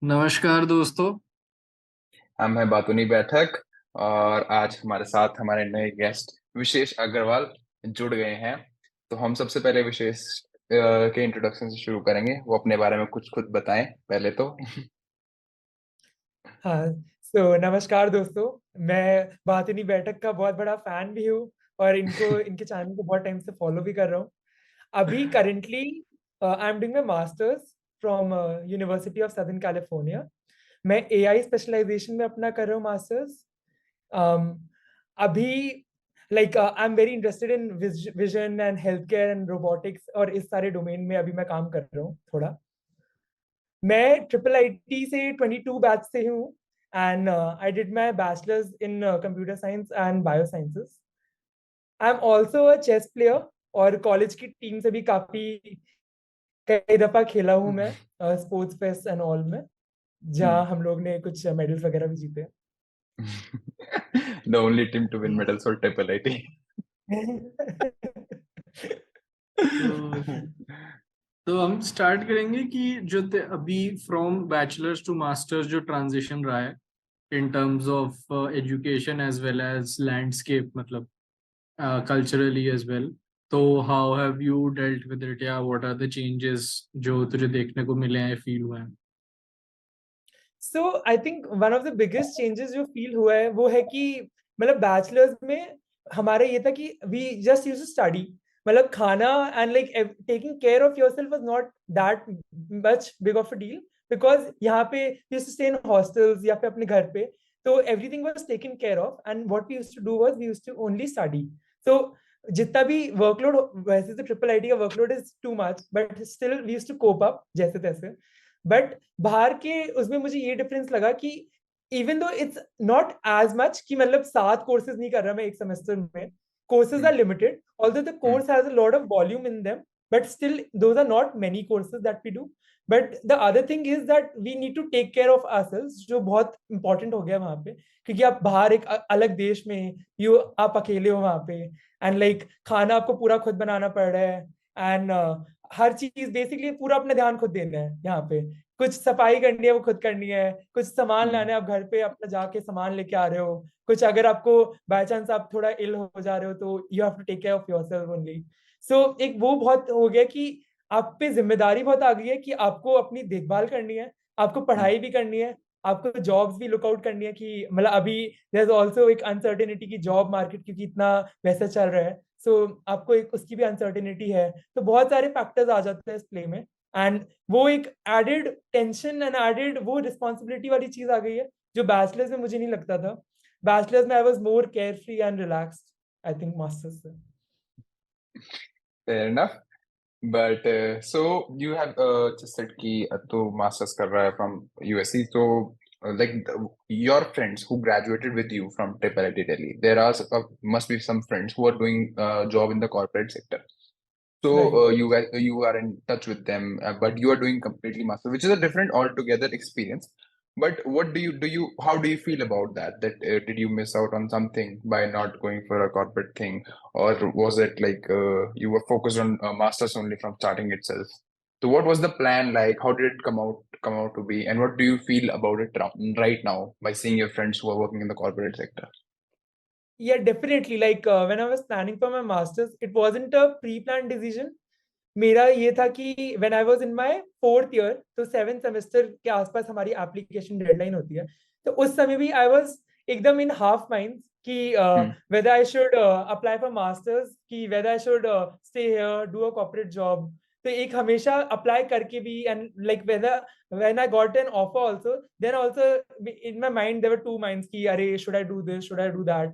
नमस्कार दोस्तों। हम हैं बातूनी बैठक। और आज हमारे साथ हमारे नए गेस्ट विशेष अग्रवाल जुड़ गए हैं। तो हम सबसे पहले विशेष के इंट्रोडक्शन से शुरू करेंगे। वो अपने बारे में कुछ खुद बताएं पहले तो। हाँ। नमस्कार दोस्तों। मैं बातनी बैठक का बहुत बड़ा फैन भी हूँ और इनके चैनल को बहुत टाइम से फॉलो भी कर रहा हूँ। अभी currently I am doing my masters from university of southern California. मैं एआई स्पेशलाइजेशन में अपना कर रहा हूँ मास्टर्स। अभी I am very interested in vision and health care and robotics और इस सारे डोमेन में अभी मैं काम कर रहा हूँ थोड़ा। मैं ट्रिपल आईटी से 22 बैच से हूँ and I did my bachelors in computer science and bio sciences. I am also a chess player और कॉलेज की टीम से भी काफी कई दफा खेला हूँ मैं स्पोर्ट्स फेस्ट एंड ऑल में, जहाँ हम लोग ने कुछ मेडल्स वगैरह भी जीते the only team to win medals for triple IT. तो तो हम स्टार्ट करेंगे कि अभी फ्रॉम बैचलर्स टू मास्टर्स जो ट्रांजिशन रहा है in terms of education as well as landscape, मतलब कल्चरली एज वेल। तो how have you dealt with it, या व्हाट आर द चेंजेस जो तुझे देखने को मिले हैं, फील हुए हैं? So I think one of the biggest changes जो फील हुआ है वो है कि मतलब बैचलर्स में हमारा ये था कि we just use to study. मतलब खाना and like taking care of yourself was not that much big of a deal, because यहाँ पे use to stay in hostels या फिर अपने घर पे। तो everything was taken care of and what we used to do was we used to only study. So जितना भी वर्कलोड, वैसे तो ट्रिपल आईटी का workload is too much but still we used to cope up जैसे तैसे। But बाहर के उसमें मुझे ये डिफरेंस लगा कि even though it's not as much कि मतलब 7 कोर्सेज नहीं कर रहा मैं एक सेमेस्टर में। Courses are limited although the course has a lot of volume in them, but still those are not many courses that we do. But the other thing is that we need to take care of ourselves, जो बहुत important हो गया वहां पे, क्योंकि आप बाहर एक अलग देश में यू आप अकेले हो वहां पे एंड खाना आपको पूरा खुद बनाना पड़ रहा है एंड हर चीज बेसिकली पूरा अपना ध्यान खुद देना है यहाँ पे। कुछ सफाई करनी है वो खुद करनी है, कुछ सामान लाना है आप घर पे अपना जाके सामान लेके आ रहे हो, कुछ अगर आपको बाय चांस आप थोड़ा इल हो जा रहे हो तो you have to take care of yourself only. So एक वो बहुत हो गया कि आप पे जिम्मेदारी बहुत आ गई है कि आपको अपनी देखभाल करनी है, आपको पढ़ाई भी करनी है, आपको जॉब्स भी लुकआउट करनी है कि मतलब अभी देयर इज ऑल्सो एक अनसर्टेनिटी की जॉब मार्केट क्योंकि इतना वैसा चल रहा है। सो आपको एक उसकी भी अनसर्टेनिटी है। तो बहुत सारे फैक्टर्स आ जाते हैं इस प्ले में एंड वो एक एडेड टेंशन एंड एडेड वो रिस्पॉन्सिबिलिटी वाली चीज आ गई है जो बैचलर्स में मुझे नहीं लगता था। बैचलर्स में I was more care free and relaxed, I think masters से। Fair enough. But so you have just said कि तो masters कर रहा है from USC. So like your friends who graduated with you from Triple IT Delhi, there are must be some friends who are doing job in the corporate sector. So right. you are in touch with them, but you are doing completely master, which is a different altogether experience. But what do you how do you feel about that? That did you miss out on something by not going for a corporate thing, or was it like you were focused on masters only from starting itself? So what was the plan like? How did it come out to be, and what do you feel about it right now by seeing your friends who are working in the corporate sector? Yeah, definitely. When I was planning for my masters, it wasn't a pre-planned decision. मेरा ये था कि when I was in my fourth year, तो 7 semester के आसपास हमारी application deadline होती है। तो उस समय भी आई वाज एकदम इन हाफ माइंड कि Hmm. Whether I should apply for masters, कि whether I should stay here do a corporate job. तो एक हमेशा अप्लाई करके भी and whether when I got an offer also, then also in my mind there were two minds कि अरे should I do this, should I do that.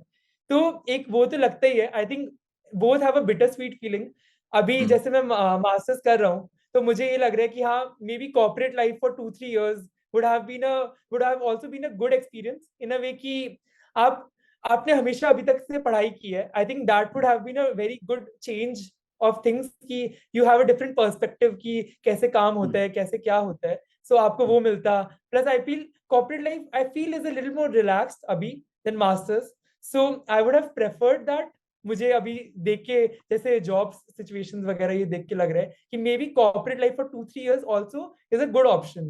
तो एक वो तो लगता ही है। I think both have a bitter sweet feeling. अभी Hmm. जैसे मैं मास्टर्स कर रहा हूँ तो मुझे ये लग रहा है कि हाँ, maybe corporate life for 2-3 years would have also been a good experience in a way कि आप आपने हमेशा अभी तक से पढ़ाई की है। I think that would have been a very good change of things कि you have a different perspective कि कैसे काम होता है, कैसे क्या होता है। सो आपको वो मिलता। Plus I feel corporate life I feel is a little more relaxed अभी then masters. So I would have preferred that. मुझे अभी देख के जैसे जॉब सिचुएशंस वगैरह ये देख के लग रहा है कि may be corporate life for 2-3 years also is a good option.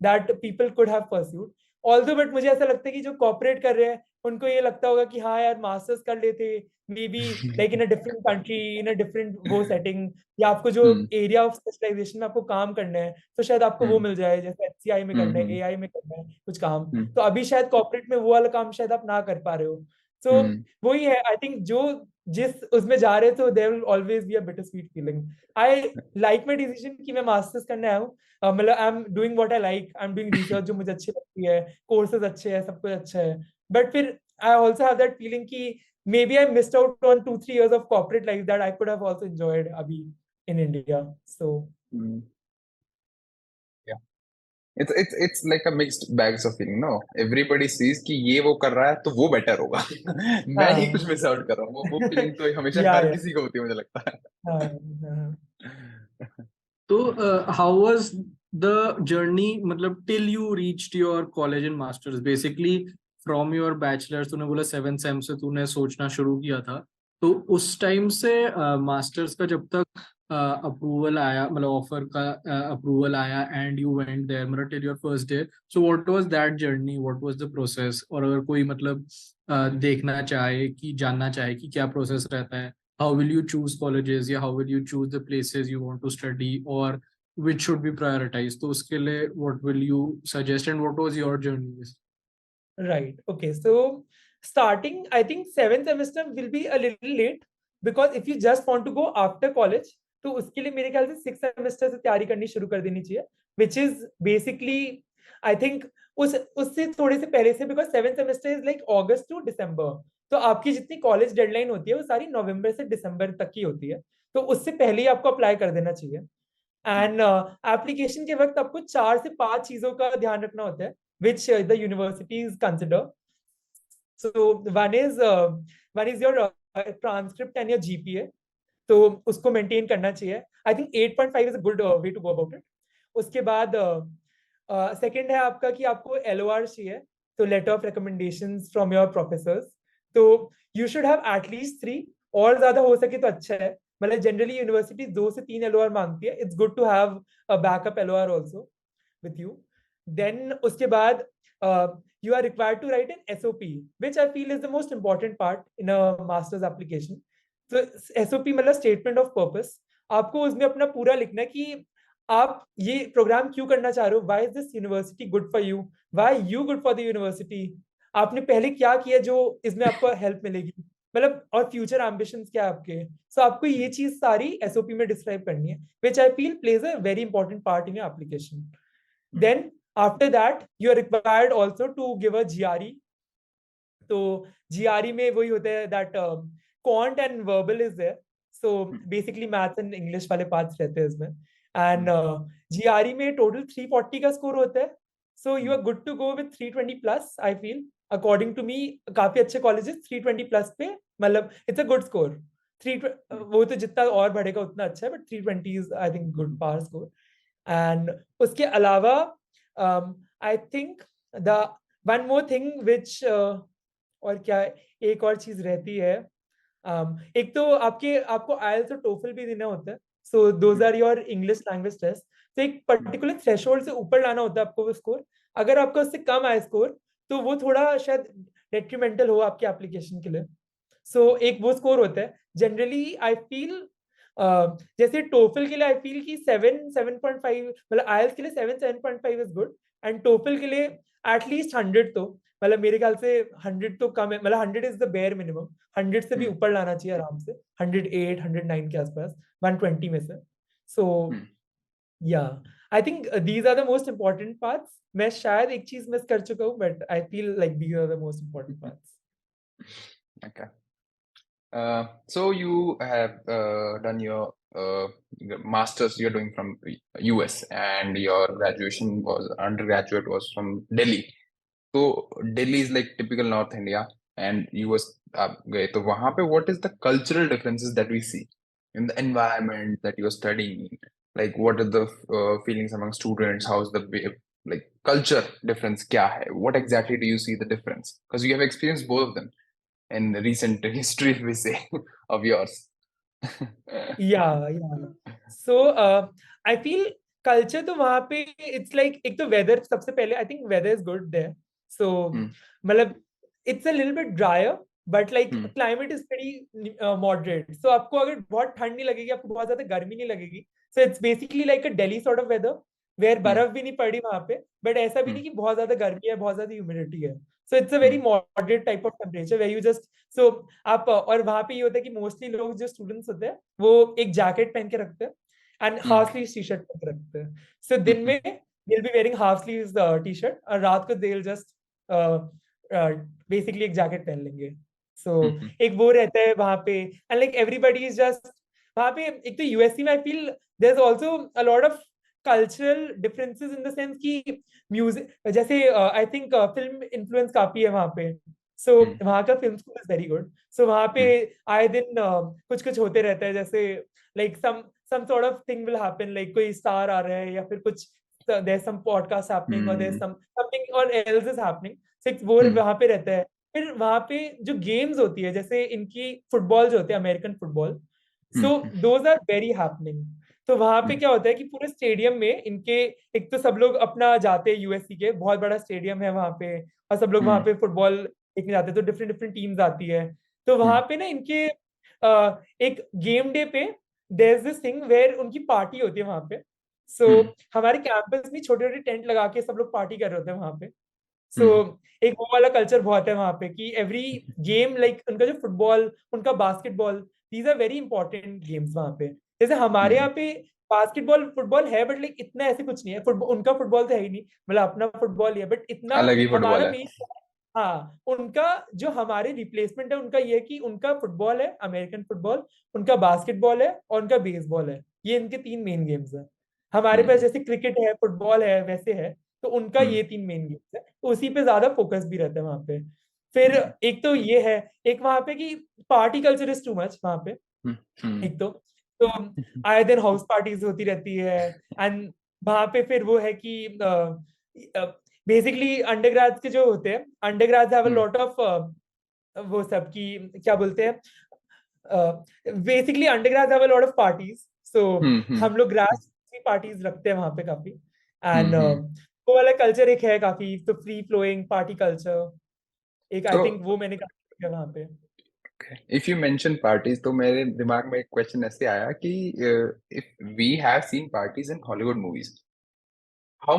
that people could have pursued. Although but मुझे ऐसा लगता है कि जो कॉपरेट कर रहे हैं उनको ये लगता होगा कि हाँ यार मास्टर्स कर लेते, may be like in a different country, in a different वो सेटिंग, या आपको जो एरिया ऑफ स्पेशलाइजेशन में आपको काम करना है तो शायद आपको वो मिल जाए, जैसे HCI में करना है, AI में करना है कुछ काम, तो अभी शायद कॉर्पोरेट में वो वाला काम शायद आप ना कर पा रहे हो. सो वही है, आई थिंक जो जिस उसमें जा रहे थे there will always be a bitter sweet feeling. I like my decision कि मैं मास्टर्स करने आया हूँ. मतलब I am doing what I like, I am doing research जो मुझे अच्छी लगती है, कोर्सेज अच्छे हैं, सब कुछ अच्छा है. बट फिर I also have that feeling कि maybe I missed out on 2-3 years of corporate life that I could have also enjoyed abhi in India. So yeah, it's like a mixed bags of feeling. No, everybody sees कि ये वो कर रहा है तो वो better होगा. मैं ही कुछ मिस आउट कर रहा हूँ. वो फीलिंग तो हमेशा yeah, हर yeah. किसी को होती है मुझे लगता है. तो how was the journey, मतलब till you reached your college and masters, basically from your bachelor's तूने बोला 7th सेम से तूने सोचना शुरू किया था, तो उस टाइम से मास्टर्स का जब तक अप्रूवल आया, मतलब ऑफर का अप्रूवल आया एंड यू वेंट देयर, मतलब till your first day, so what was that journey, what was the process? और अगर कोई मतलब देखना चाहे कि जानना चाहे कि क्या प्रोसेस रहता है, how will you choose colleges, या how will you choose the places you want to study, or which should be prioritized, तो उसके लिए what will you suggest and what was your journey? Right. Okay. So starting, I think 7th semester will be a little late because if you just want to go after college, तो उसके लिए मेरे ख्याल से 6th semester से तैयारी करनी शुरू कर देनी चाहिए, which is basically I think उससे थोड़े से पहले से, because 7th semester is like August to December. तो आपकी जितनी कॉलेज डेडलाइन होती है वो सारी नवंबर से दिसंबर तक की होती है, तो उससे पहले ही आपको अप्लाई कर देना चाहिए. एंड एप्लीकेशन के वक्त आपको 4 से 5 चीजों का ध्यान रखना होता है which the universities consider. So one is your transcript and your GPA. तो उसको मेंटेन करना चाहिए. I think 8.5 is a good way to go about it. उसके बाद सेकंड है आपका कि आपको LOR चाहिए, तो letter of recommendations from your professors. तो यू शुड हैव एटलीस्ट 3, और ज्यादा हो सके तो अच्छा है. मतलब जनरली यूनिवर्सिटी 2 से 3 LOR मांगती है. It's good to have a backup LOR also with you. Then उसके बाद you are required to write an SOP, which I feel is the most important part in a master's application. So SOP मतलब statement of purpose. आपको उसमें अपना पूरा लिखना है कि आप ये प्रोग्राम क्यों करना चाह रहे हो, why is this university good for you, why you good for the university, आपने पहले क्या किया जो इसमें आपको हेल्प मिलेगी, मतलब और फ्यूचर एम्बिशंस क्या है आपके. सो आपको ये चीज सारी SOP में डिस्क्राइब करनी है, which I feel plays a very important part in your application. Then after that you are required also to give a GRE. तो GRE में वही होता है that quant and verbal is there, so basically maths and English वाले parts रहते हैं इसमें. And GRE में total 340 का स्कोर होता है, so you are good to go with 320 plus. I feel according to me काफी अच्छे colleges 320 plus पे, मतलब it's a good score. वो तो जितना और बढ़ेगा उतना अच्छा है, but 320 is I think good par score. And उसके अलावा I think the one more thing which और क्या एक और चीज रहती है, एक तो आपको IELTS और TOEFL भी देना होता है. So those are your English language test. तो एक पर्टिकुलर थ्रेशोल्ड से ऊपर लाना होता है आपको वो स्कोर. अगर आपका उससे कम आए स्कोर तो वो थोड़ा शायद डेट्रीमेंटल हो आपके एप्लीकेशन के लिए. सो एक वो स्कोर होता है. जनरली आई फील जैसे टोफल के लिए आई फील कि 7.5, मतलब IELTS के लिए 7.5 इज गुड, एंड टोफल के लिए एटलीस्ट 100. तो मतलब मेरे ख्याल से 100 तो कम है, मतलब 100 इज द बेयर मिनिमम. 100 से भी ऊपर लाना चाहिए आराम से, 108 109 के आसपास 120 में से. So yeah I think these are the most important parts. मैं शायद एक चीज मिस कर चुका हूँ, but I feel like these are the most important parts. Okay. So you have done your master's you're doing from US, and your graduation was undergraduate was from Delhi. So Delhi is like typical North India, and you was गए तो वहाँ पे what is the cultural differences that we see in the environment that you are studying in? Like what are the feelings among students? How's the like culture difference? क्या है? What exactly do you see the difference? Because you have experienced both of them in recent history, we say, of yours. Yeah. So I feel culture तो वहां पे it's like एक तो weather सबसे पहले I think weather is good there so मतलब it's a little bit drier but like climate is very moderate so आपको अगर बहुत ठंड नहीं लगेगी आपको बहुत ज्यादा गर्मी नहीं लगेगी so it's basically like a Delhi sort of weather where बर्फ भी नहीं पड़ी वहां पे बट ऐसा भी नहीं कि बहुत ज्यादा गर्मी है बहुत ज्यादा ह्यूमिडिटी है so it's a very moderate type of temperature where you just so आप और वहां पे ये होता है कि मोस्टली लोग जो स्टूडेंट्स होते हैं वो एक जैकेट पहन के रखते हैं and half sleeve T shirt पहन के रखते हैं सो दिन में they'll be wearing half sleeves t-shirt और रात को they'll just बेसिकली एक जैकेट पहन लेंगे सो एक वो रहता है वहां पे and like everybody is just वहां पे एक तो यूएससी में I feel there is also a lot of cultural differences in the sense कि म्यूजिक जैसे आई थिंक फिल्म इन्फ्लुएंस काफी है वहां पे सो वहां का film school is very good so वहां पे आए दिन कुछ कुछ होते रहता है जैसे like some sort of thing will happen like कोई स्टार आ रहा है या फिर कुछ there's some podcast happening or there's something or else is happening so वो वहां पे रहता है फिर वहां पे जो गेम्स होती है जैसे इनकी फुटबॉल जो होती है American football so those are very happening तो वहां पे क्या होता है कि पूरे स्टेडियम में इनके एक तो सब लोग अपना जाते हैं यूएससी के बहुत बड़ा स्टेडियम है वहां पे और सब लोग वहां पे फुटबॉल देखने जाते हैं तो डिफरेंट डिफरेंट टीम्स आती है तो वहां पे ना इनके एक गेम डे पे there is this thing where उनकी पार्टी होती है वहां पे सो हमारे कैंपस में छोटे छोटे टेंट लगा के सब लोग पार्टी कर रहे होते हैं वहां पे सो एक वो वाला कल्चर बहुत है वहां पे कि एवरी गेम लाइक उनका जो फुटबॉल उनका basketball these are very important games वहां पे जैसे हमारे यहाँ पे बास्केटबॉल फुटबॉल है बट लाइक इतना ऐसे कुछ नहीं है फुटबॉल उनका फुटबॉल तो है ही नहीं मतलब अपना फुटबॉल ही है बट इतना अलग ही फुटबॉल हमारा है। मेन हाँ उनका जो हमारे रिप्लेसमेंट है उनका ये है कि उनका फुटबॉल है अमेरिकन फुटबॉल उनका बास्केटबॉल है और उनका बेसबॉल है ये इनके 3 मेन गेम्स है हमारे पास जैसे क्रिकेट है फुटबॉल है वैसे है तो उनका ये 3 मेन गेम्स है तो उसी पे ज्यादा फोकस भी रहता है वहां पे फिर एक तो ये है एक वहां पे कि party culture is too much वहां पे एक तो आए दिन हाउस पार्टीज होती रहती है एंड वहां पे फिर वो है कि बेसिकली अंडरग्रेड्स के जो होते हैं undergrads have a lot of वो सब की क्या बोलते हैं basically undergrads have a lot of parties so हम लोग ग्राड्स की पार्टीज रखते हैं वहां पे काफी एंड वो वाला कल्चर एक है काफी तो फ्री फ्लोइंग पार्टी कल्चर एक आई थिंक वो मैंने काफी किया वहां पे If you mention parties, तो मेरे दिमाग में एक क्वेश्चन ऐसे आया कि if we have seen parties in Hollywood movies, how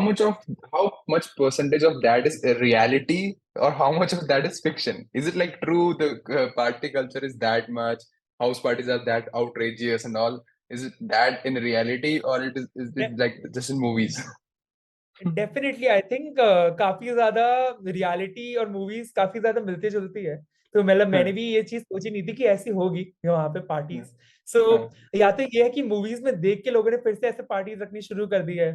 much percentage of that is reality or how much of that is fiction? Is it like true the party culture is that much, house parties are that outrageous and all? Is it that in reality or is it like just in movies? Definitely I think काफी ज्यादा reality और movies काफी ज्यादा मिलती जुलती है तो मतलब मैंने भी ये चीज सोची नहीं थी कि ऐसी होगी वहां पे पार्टीज सो या तो ये है कि मूवीज में देख के लोगों ने फिर से ऐसे पार्टीज रखनी शुरू कर दी है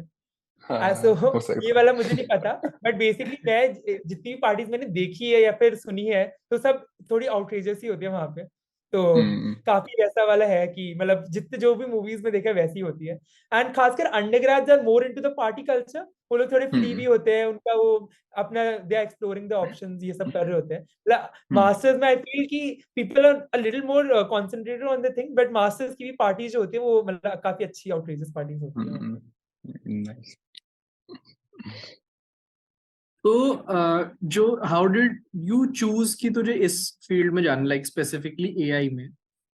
सो ये वाला मुझे नहीं पता बट बेसिकली मैं जितनी भी पार्टीज मैंने देखी है या फिर सुनी है तो सब थोड़ी आउटरेजियस ही होती है वहां पे तो काफी वैसा वाला है कि मतलब जितने जो भी मूवीज में देखा वैसी होती है एंड खासकर undergrads are more into the party culture वो लोग थोड़े फ्री भी होते हैं उनका वो अपना they are exploring the options ये सब कर रहे होते हैं मास्टर्स में आई फील कि people are a little more concentrated on the thing but masters की भी पार्टीज जो होती है वो मतलब काफी अच्छी आउटरेजियस पार्टीज होती है तो जो हाउ डिड यू चूज कि तुझे इस फील्ड में जाना लाइक स्पेसिफिकली एआई में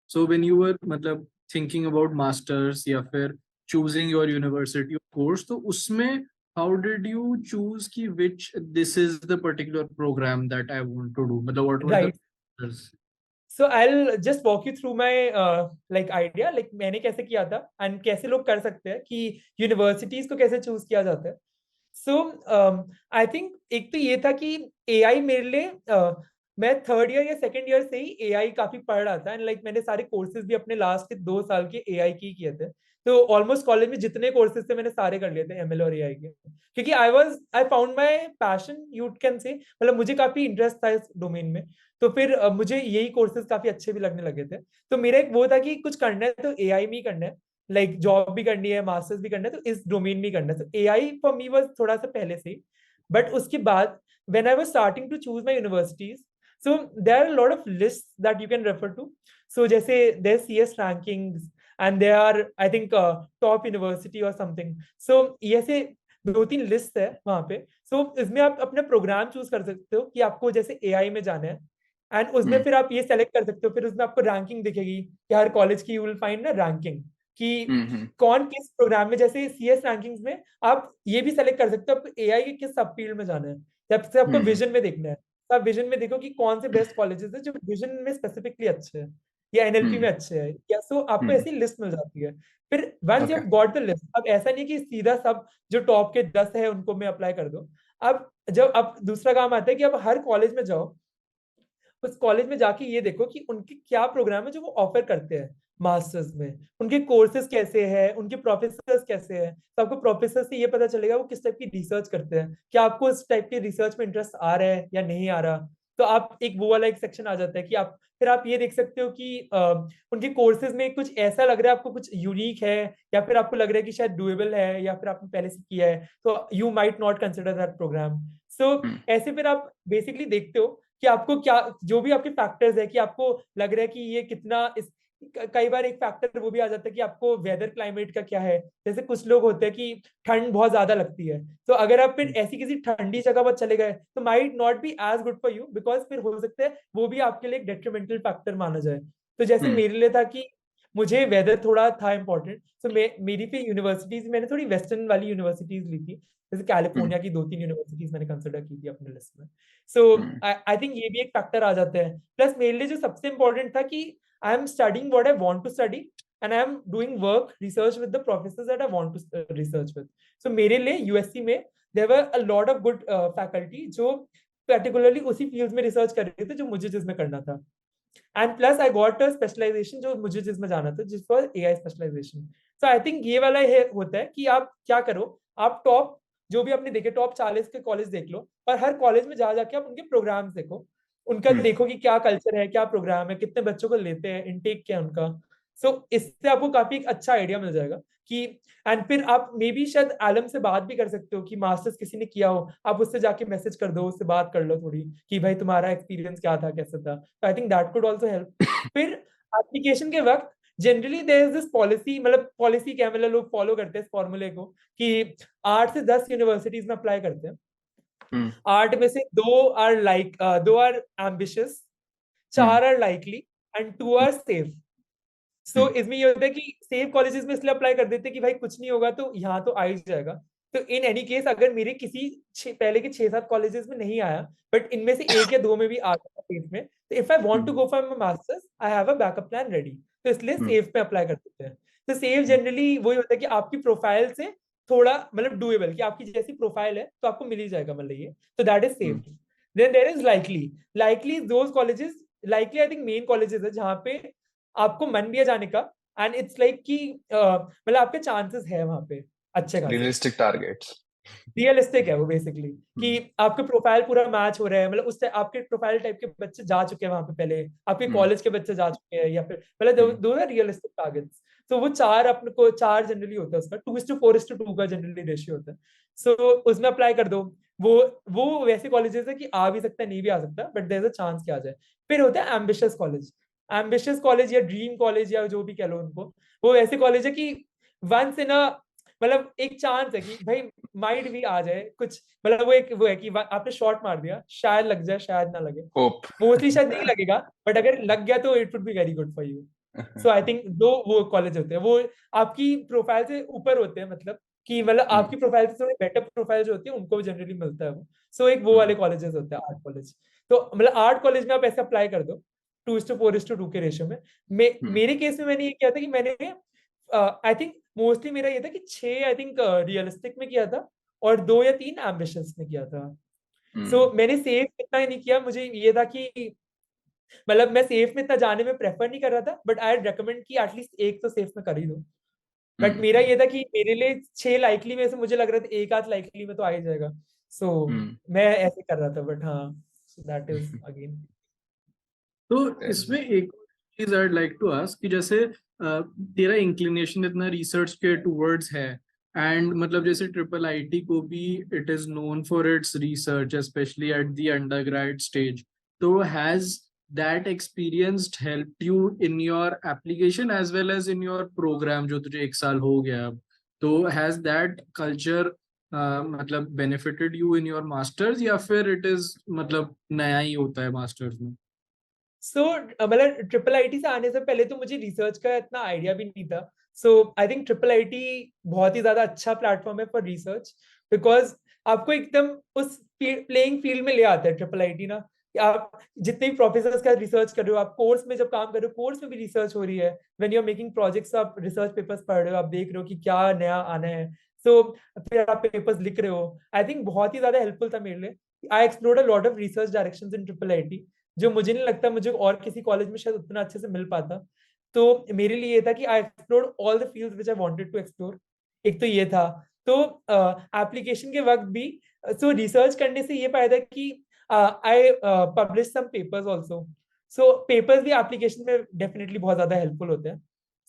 सो व्हेन यू वर मतलब थिंकिंग अबाउट मास्टर्स या फिर चूजिंग योर यूनिवर्सिटी कोर्स तो उसमें हाउ डिड यू चूज कि which this is the particular program that I want to do मतलब what were the So I'll just walk you through my like idea like मैंने कैसे किया था and कैसे लोग कर सकते हैं कि यूनिवर्सिटीज को कैसे चूज किया जाता है सो आई थिंक एक तो ये था कि एआई मेरे लिए मैं 3rd ईयर या 2nd ईयर से ही एआई काफी पढ़ रहा था एंड लाइक मैंने सारे कोर्सेज भी अपने लास्ट के 2 साल के एआई की किए थे तो ऑलमोस्ट कॉलेज में जितने कोर्सेज थे मैंने सारे कर लिए थे एमएल और एआई के क्योंकि I found my passion you can say मतलब मुझे काफी इंटरेस्ट था इस डोमेन में तो फिर मुझे यही कोर्सेज काफी अच्छे भी लगने लगे थे तो मेरा एक वो था कि कुछ करना है तो एआई में ही करना है लाइक जॉब भी करनी है मास्टर्स भी करना है तो इस डोमेन में करना है तो एआई फॉर मी वाज थोड़ा सा पहले से ही बट उसके बाद when I was starting to choose my universities so there are lot of lists that you can refer to so जैसे there CS rankings and they are I think top university or something. So ये से 2-3 list है वहां पे. So इसमें आप अपना programme choose कर सकते हो कि आपको जैसे AI में जाना है, एंड उसमें फिर आप ये सेलेक्ट कर सकते हो. फिर उसमें आपको रैंकिंग दिखेगी कि हर कॉलेज की यू विल फाइंड ना रैंकिंग कि कौन किस प्रोग्राम में. जैसे CS रैंकिंग्स में आप ये भी सेलेक्ट कर सकते हो आपको AI के किस सब फील्ड में जाना है. जब से आपको विजन में देखना है तो आप विजन में देखो कि कौन से बेस्ट कॉलेजेस है जो विजन में स्पेसिफिकली अच्छे हैं या NLP में अच्छे हैं, या सो आपको ऐसी लिस्ट मिल जाती है. फिर once you have got the list, अब ऐसा नहीं कि सीधा सब जो टॉप के 10 है उनको मैं अप्लाई कर दो. अब दूसरा काम आता है कि अब हर कॉलेज में जाओ, उस कॉलेज में जाके ये देखो कि उनके क्या प्रोग्राम है जो वो ऑफर करते हैं मास्टर्स में, उनके कोर्सेज कैसे हैं, उनके प्रोफेसर्स कैसे हैं. तो आपको प्रोफेसर से ये पता चलेगा वो किस टाइप की रिसर्च करते हैं, क्या आपको इस टाइप की रिसर्च में इंटरेस्ट आ रहा है या नहीं आ रहा. तो आप एक वो वाला एक सेक्शन आ जाता है कि आप फिर आप ये देख सकते हो कि उनके कोर्सेज में कुछ ऐसा लग रहा है आपको कुछ यूनिक है, या फिर आपको लग रहा है कि शायद डुएबल है, या फिर आपने पहले से किया है तो you might not consider that program. So ऐसे फिर आप बेसिकली देखते हो कि आपको क्या, जो भी आपके फैक्टर्स है कि आपको लग रहा है कि ये कितना इस, कई बार एक फैक्टर वो भी आ जाता है कि आपको वेदर क्लाइमेट का क्या है. जैसे कुछ लोग होते हैं कि ठंड बहुत ज्यादा लगती है, तो अगर आप फिर ऐसी किसी ठंडी जगह पर चले गए तो might not be as good for you, because फिर हो सकता है वो भी आपके लिए एक डेट्रीमेंटल फैक्टर माना जाए. तो जैसे मेरे लिए था कि मुझे वेदर थोड़ा था इंपॉर्टेंट, तो मेरी फिर यूनिवर्सिटीज मैंने थोड़ी वेस्टर्न वाली यूनिवर्सिटीज ली थी. जैसे कैलिफोर्निया की 2-3 यूनिवर्सिटीज मैंने कंसिडर की थी अपने लिस्ट में. सो आई थिंक ये भी एक फैक्टर आ जाता है. प्लस मेरे लिए जो सबसे इंपॉर्टेंट था कि I am studying what I want to study, and I am doing work research with the professors that I want to research with. So मेरे लिए यूएससी में there were a lot of good faculty जो particularly उसी field में research कर रहे थे जो मुझे जिसमें करना था. And plus I got a specialization जो मुझे जिसमें जाना था, जिस for AI specialization. So I think ये वाला होता है कि आप क्या करो, आप टॉप जो भी आपने देखे टॉप 40 के कॉलेज देख लो, और हर कॉलेज में जा जाके आप उनके प्रोग्राम्स देखो, उनका देखो कि क्या कल्चर है, क्या प्रोग्राम है, कितने बच्चों को लेते हैं, इनटेक क्या है उनका. सो इससे आपको काफी एक अच्छा आइडिया मिल जाएगा कि, एंड फिर आप मे बी शायद आलम से बात भी कर सकते हो कि मास्टर्स किसी ने किया हो, आप उससे जाके मैसेज कर दो, उससे बात कर लो थोड़ी कि भाई तुम्हारा एक्सपीरियंस क्या था, कैसे था. तो I think that could also help. फिर एप्लीकेशन के वक्त generally there is this policy, मतलब पॉलिसी क्या, मतलब लोग फॉलो करते हैं इस फॉर्मूले को कि 8 से 10 यूनिवर्सिटीज में अप्लाई करते हैं. 8 में से 2 are ambitious, 4 are likely, and 2 are safe. So इसमें ये होता है कि सेफ कॉलेजेस में इसलिए अप्लाई कर देते हैं कि भाई कुछ नहीं होगा तो यहाँ तो आ ही जाएगा. तो इन एनी केस अगर मेरे किसी पहले के 6-7 कॉलेजेस में नहीं आया, बट इनमें से 1 या 2 में भी आ गया सेफ में, तो if I want to go for my masters I have a backup plan ready. तो इसलिए सेफ में अप्लाई कर देते हैं. तो सेफ जनरली वही होता है कि आपकी प्रोफाइल से थोड़ा मतलब डुएबल, कि आपकी जैसी प्रोफाइल है तो आपको मिल ही जाएगा, मतलब ये तो that is safe. Then there is likely those colleges, likely I think main colleges है जहाँ पे आपको मन भी है जाने का, एंड इट्स लाइक कि मतलब आपके चांसेस है वहां पे अच्छे खासे. रियलिस्टिक टारगेट्स, रियलिस्टिक है वो बेसिकली कि आपके प्रोफाइल पूरा मैच हो रहा है, मतलब उस आपके प्रोफाइल टाइप के बच्चे जा चुके हैं वहां पे पहले, आपके कॉलेज के बच्चे जा चुके हैं, या फिर मतलब दो आर रियलिस्टिक टारगेट्स. तो वो 4 अपने को 4 जनरली होता है उसका, 2:4:2 का जनरली रेशियो होता है. सो उसमें अप्लाई कर दो. वो वैसे कॉलेजेस है कि आ भी सकता है, नहीं भी आ सकता, but there is a chance कि आ जाए. फिर होता है एम्बिशियस कॉलेज या ड्रीम कॉलेज या जो भी कह लो उनको. वो ऐसे कॉलेज है कि वंस इन अ, मतलब एक चांस है कि भाई माइट भी आ जाए कुछ, मतलब वो है कि आपने शॉट मार दिया, शायद लग जाए शायद ना लगे, होप. मोस्टली शायद नहीं लगेगा, बट अगर लग गया तो it would be very good for you. So I think दो वो कॉलेज होते हैं, वो आपकी प्रोफाइल से ऊपर होते हैं, मतलब कि मतलब आपकी प्रोफाइल से थोड़ी बेटर प्रोफाइल जो होती है उनको जनरली मिलता है वो. सो एक वो वाले कॉलेजेस होते हैं आर्ट कॉलेज. तो मतलब आर्ट कॉलेज में आप ऐसे अप्लाई कर दो 2:4:2 के रेशियो में. मेरे केस में मैंने ये किया था कि मैंने आई थिंक मोस्टली मेरा ये था कि 6 आई थिंक रियलिस्टिक में किया था और 2 या 3 एम्बिशियस में किया था. सो मैंने सेफ इतना ही नहीं किया, मुझे ये था कि मतलब मैं सेफ में इतना जाने में प्रेफर नहीं कर रहा था, बट आई रेकमेंड कि एटलीस्ट एक तो सेफ में कर ही दो. बट मेरा ये था कि मेरे लिए 6 लाइकली में से मुझे लग रहा था एक आध लाइकली में तो आ ही जाएगा. सो मैं ऐसे कर रहा था, बट हाँ, सो दैट इज अगेन. तो इसमें एक चीज आई लाइक टू आस्क कि जैसे तेरा इंक्लिनेशन इतना रिसर्च के टूवर्ड्स है, एंड मतलब जैसे IIIT को भी it is known for its research specially at the undergrad stage. तो has that experience helped you in your application as well as in your program जो तुझे 1 साल हो गया अब, तो has that culture मतलब benefited you in your masters या फिर it is मतलब नया ही होता है masters में? सो मतलब ट्रिपल आईटी से आने से पहले तो मुझे रिसर्च का इतना आइडिया भी नहीं था. सो आई थिंक ट्रिपल आईटी बहुत ही ज्यादा अच्छा प्लेटफॉर्म है फॉर रिसर्च, बिकॉज आपको एकदम उस प्लेइंग फील्ड में ले आता है ट्रिपल आईटी ना. कि आप जितने भी प्रोफेसर्स का रिसर्च कर रहे हो, आप कोर्स में जब काम कर रहे हो, कोर्स में भी रिसर्च हो रही है. When you are making projects, आप रिसर्च पेपर्स पढ़ रहे हो, आप देख रहे हो कि क्या नया आना है. सो फिर आप पेपर्स लिख रहे हो. आई थिंक बहुत ही ज्यादा हेल्पफुल था मेरे लिए. I explored a lot of research directions in triple IT, जो मुझे नहीं लगता मुझे और किसी कॉलेज में शायद उतना अच्छे से मिल पाता. तो मेरे लिए ये था कि I explored all the fields which I wanted to explore. एक तो ये था. तो एप्लीकेशन के वक्त भी सो रिसर्च करने से ये फायदा कि I publish some papers also. So papers भी एप्लीकेशन में डेफिनेटली बहुत ज्यादा हेल्पफुल होते हैं.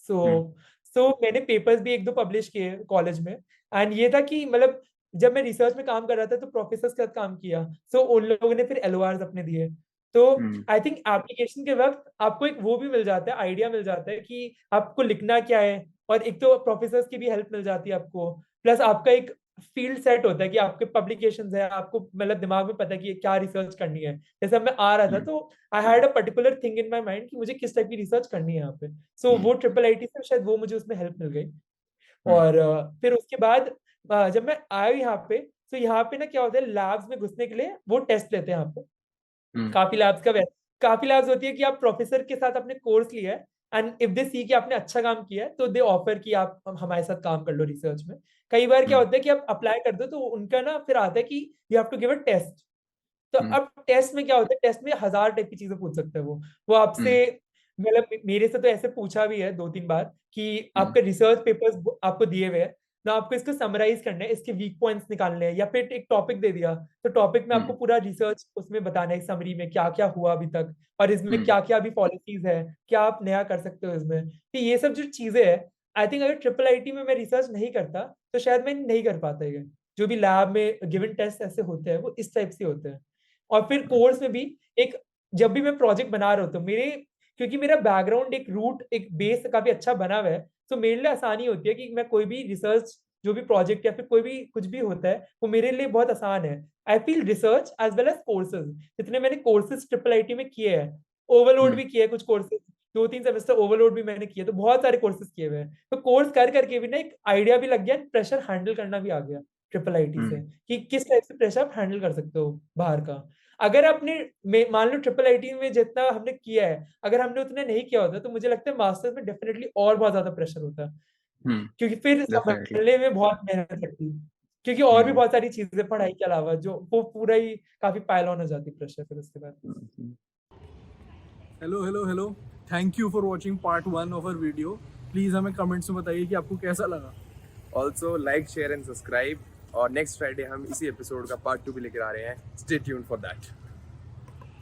सो मैंने पेपर्स भी 1-2 पब्लिश किए कॉलेज में. एंड ये था कि मतलब जब मैं रिसर्च में काम कर रहा था तो प्रोफेसर्स के साथ काम किया. सो उन लोगों ने फिर एलओआर्स अपने दिए. तो आई थिंक एप्लीकेशन के वक्त आपको एक वो भी मिल जाता है, आइडिया मिल जाता है कि आपको लिखना क्या है. और एक तो प्रोफेसर्स की भी हेल्प मिल जाती है आपको, प्लस आपका एक फील्ड सेट होता है कि आपके पब्लिकेशंस है, आपको मतलब दिमाग में पता है कि क्या रिसर्च करनी है. जैसे मैं आ रहा था तो I had a particular thing in my mind कि मुझे किस टाइप की रिसर्च करनी है यहाँ पे. सो वो ट्रिपल आईटी से शायद वो मुझे उसमें हेल्प मिल गई. और फिर उसके बाद जब मैं आया यहाँ पे, तो यहाँ पे ना क्या होता है, लैब्स में घुसने के लिए वो टेस्ट लेते हैं यहाँ पे. काफी लैब्स होती है कि आप प्रोफेसर के साथ आपने कोर्स लिया है, एंड इफ दे सी कि आपने अच्छा काम किया है तो दे ऑफर कि आप हमारे साथ काम कर लो रिसर्च में. कई बार क्या होता है कि आप अप्लाई कर दो तो उनका ना फिर आता है कि you have to give a test. तो अब टेस्ट में क्या होता है, टेस्ट में 1000 टाइप की चीजें पूछ सकते हैं वो आपसे. मतलब मेरे से तो ऐसे पूछा भी है 2-3 बार कि आपके रिसर्च पेपर्स आपको दिए हुए हैं ना, आपको इसको समराइज करना है, इसके वीक पॉइंट्स निकालने हैं, या फिर एक टॉपिक दे दिया तो टॉपिक में आपको पूरा रिसर्च उसमें बताना है समरी में क्या क्या हुआ अभी तक, और इसमें क्या क्या अभी पॉलिसीज है, क्या आप नया कर सकते हो इसमें. तो ये सब जो चीजें है, आई थिंक अगर ट्रिपल आईटी में मैं रिसर्च नहीं करता तो शायद मैं नहीं कर पाता. ये जो भी लैब में गिवन टेस्ट ऐसे होते हैं वो इस टाइप से होते हैं. और फिर कोर्स में भी एक, जब भी मैं प्रोजेक्ट बना रहा हूँ तो मेरे, क्योंकि मेरा बैकग्राउंड एक रूट एक बेस काफी अच्छा बना हुआ है, तो मेरे लिए आसानी होती है कि मैं कोई भी रिसर्च जो भी प्रोजेक्ट या फिर कोई भी कुछ भी होता है वो मेरे लिए बहुत आसान है. I feel research as well as courses, जितने मैंने कोर्सेज ट्रिपल आईटी में किए हैं, ओवरलोड भी किया है कुछ कोर्सेज, 2-3 सेमेस्टर ओवरलोड भी मैंने किए, तो बहुत सारे कोर्सेज किए हुए हैं. तो कोर्स कर करके भी ना एक आइडिया भी लग गया, प्रेशर हैंडल करना भी आ गया ट्रिपल आईटी से, कि किस टाइप से प्रेशर आप हैंडल कर सकते हो बाहर का. अगर आपने मान लो ट्रिपल आईटी में जितना हमने किया है, अगर हमने उतना नहीं किया होता तो मुझे लगता है मास्टर्स में डेफिनेटली और बहुत ज्यादा प्रेशर होता है. क्योंकि फिर Definitely. संभालने में बहुत मेहनत लगती है, क्योंकि और भी बहुत सारी चीजें पढ़ाई के अलावा जो वो पूरा ही काफी पाइल ऑन हो जाती है प्रेशर फिर उसके बाद. Hello thank you for watching part 1 of our video. Please हमें कमेंट्स में बताइए कि आपको कैसा लगा. Also like share and subscribe, और नेक्स्ट फ्राइडे हम इसी एपिसोड का पार्ट 2 भी लेकर आ रहे हैं. Stay tuned for that.